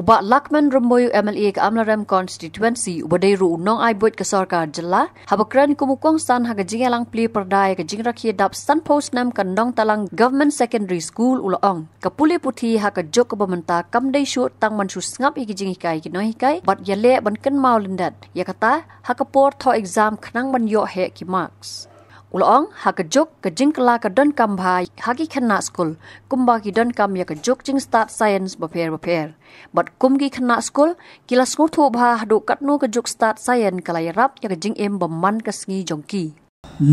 Ubak Lahkmen Rymbui MLA ke Amlarem constituency ubadairu nong ai buat ke sarkar jela habakran kumukong san haga jingalang pli perdai ke jingrakhia dap san post nam kan nong talang government secondary school ulaong kapuli puthi haga jok bamenta kamdai Shuh Tang Shuh Sngap iki Jinghikai ki Nonghikai bat yale ban kan mau lendat yakata haga por tho exam khnang ban yo he ki marks Ulaong hakajok ke jingkala ke don kam bhai hagi khana school kumba ki don kam ya ke jok jing start science baper but kum ki khana school kila school tho bha hadu katnu ke jok start science kala yarap ya ke jing em bamman ke sngi jongki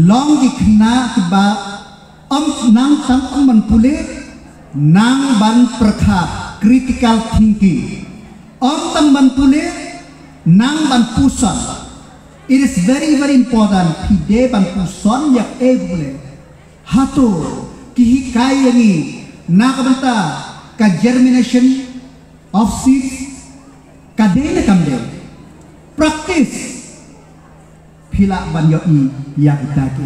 long ki khana ki ba nang tam man pule nang ban prakha critical thinking tam ban pule nang ban pusan. It is very important hide ban puson yak bule hato kihikai yani nakabanta ka germination of seeds kadena kamde practice phila ban yo I yak dake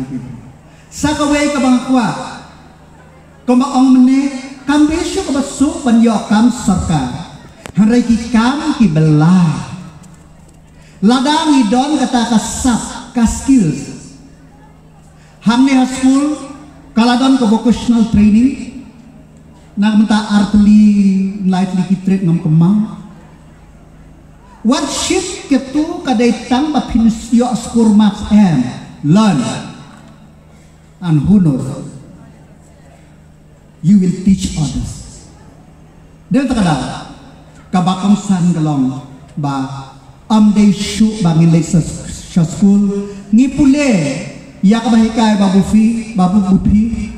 sakaway ka bang kwa koma ong mene kambesyo ka baso ban yo kam sarkar hanray ki kam ki bela Ladang idon kata kasap ka skills. Hamne ha school kaladon ka vocational training nagmenta artli lightly kitret ngam kemang. What shift ketu kadai tang ba pinsyo score marks and learn and who knows you will teach others. Dan takada kabakam san galong ba day Shuh bangin lek sa school ngipule ya kabahikai babu bupi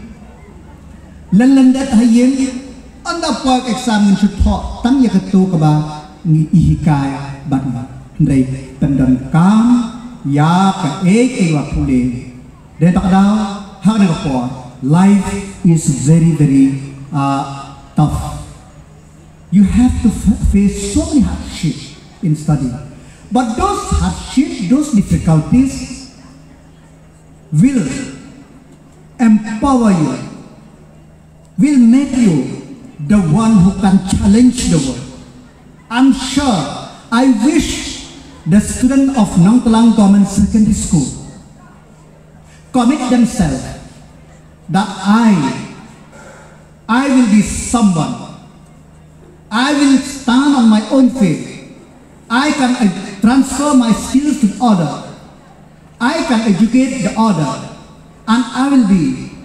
lanlandat hayen anda park exam ng shutho tang ya ketu kaba Ïahap bat ndai pendon kam ya ka wa pule de takdaw hak na ko life is very tough. You have to face so many hardships in study. But those hardships, those difficulties will empower you, will make you the one who can challenge the world. I'm sure, I wish the students of Nong Talang Government Secondary School commit themselves that I will be someone. I will stand on my own feet. I can transfer my skills to other. I can educate the other. And I will be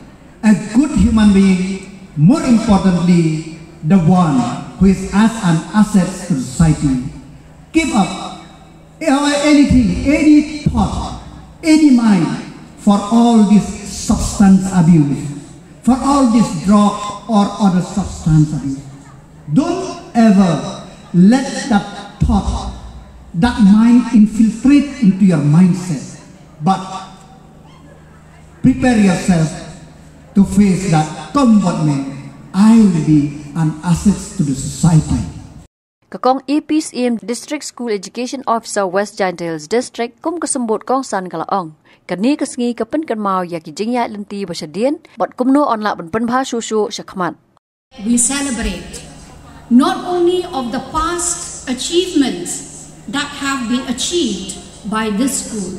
a good human being, more importantly, the one who is as an asset to society. Give up anything, any thought, any mind for all this substance abuse, for all this drug or other substance abuse. Don't ever let that thought, that mind infiltrate into your mindset, but prepare yourself to face that come what may, I will be an asset to the society. Kakong EPCM District School Education Officer West Giant Hills District kum kesembut kong san kalaong. Kani kesngi kepen kan mau ya ki jingya lenti basyadien, bot kumno on la ben penbha Shuh syakmat. We celebrate not only of the past achievements that have been achieved by this school,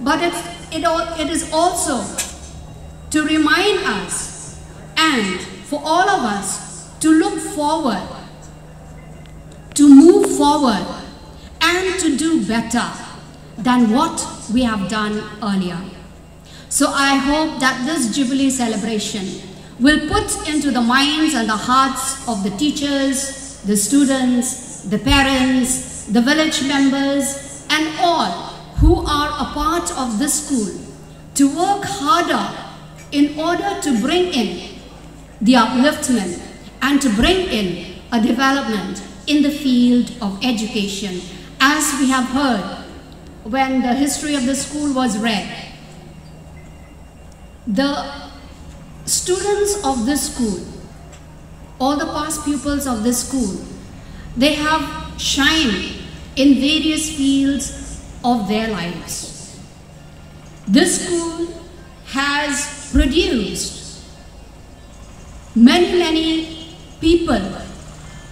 but it is also to remind us and for all of us to look forward, to move forward and to do better than what we have done earlier. So I hope that this Jubilee celebration will put into the minds and the hearts of the teachers, the students, the parents, the village members and all who are a part of this school to work harder in order to bring in the upliftment and to bring in a development in the field of education. As we have heard when the history of the school was read, the students of this school, all the past pupils of this school, they have shined in various fields of their lives. This school has produced many people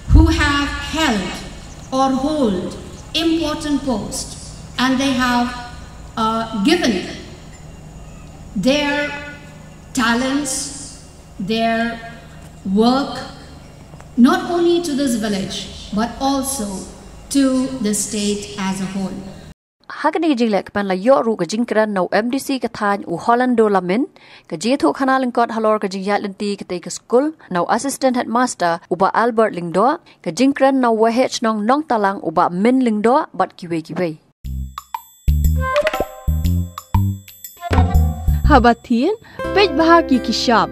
who have held or hold important posts, and they have given their talents, their work, not only to this village, but also to the state as a whole. Hagani Lahkmen la yoru ka jingkran no MDC ka than u Hollando lamin ka jithu khana lingkot halor ka jingyat lenti ka te ka school no assistant headmaster uba Albert Lingdo ka jingkran no wah nong talang uba Min Lingdo bat kiwe Habatin pej bahagi ki shop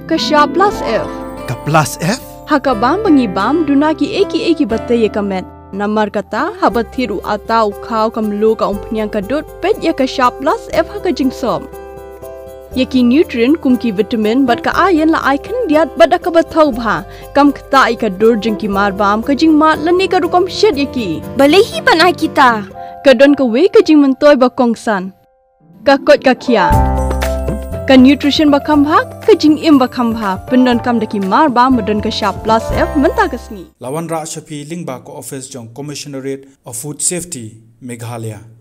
plus F ka plus F hakabam bangibam dunaki eki batay kamet Namar kata habat thiru atau kau kamlu ka umpnyang kadut pet ya ka shop plus F ka jingsom. Yaki nutrient kum ki vitamin bat ka iron la icon diat bat ka bathau bha kam kata I ka dur jing ki mar bam ka jing mat lani ka rukom shed yaki. Balehi banai kita. Ka don ka we ka jing mentoy ba kongsan. Ka kot ka kia. Ka nutrition ba khambha ka jing im ba khambha pendon kam daki mar bam modon ka shop plus F menta kasni. Lawan Ra Shapi Lingba ko office jong Commissionerate of Food Safety Meghalaya.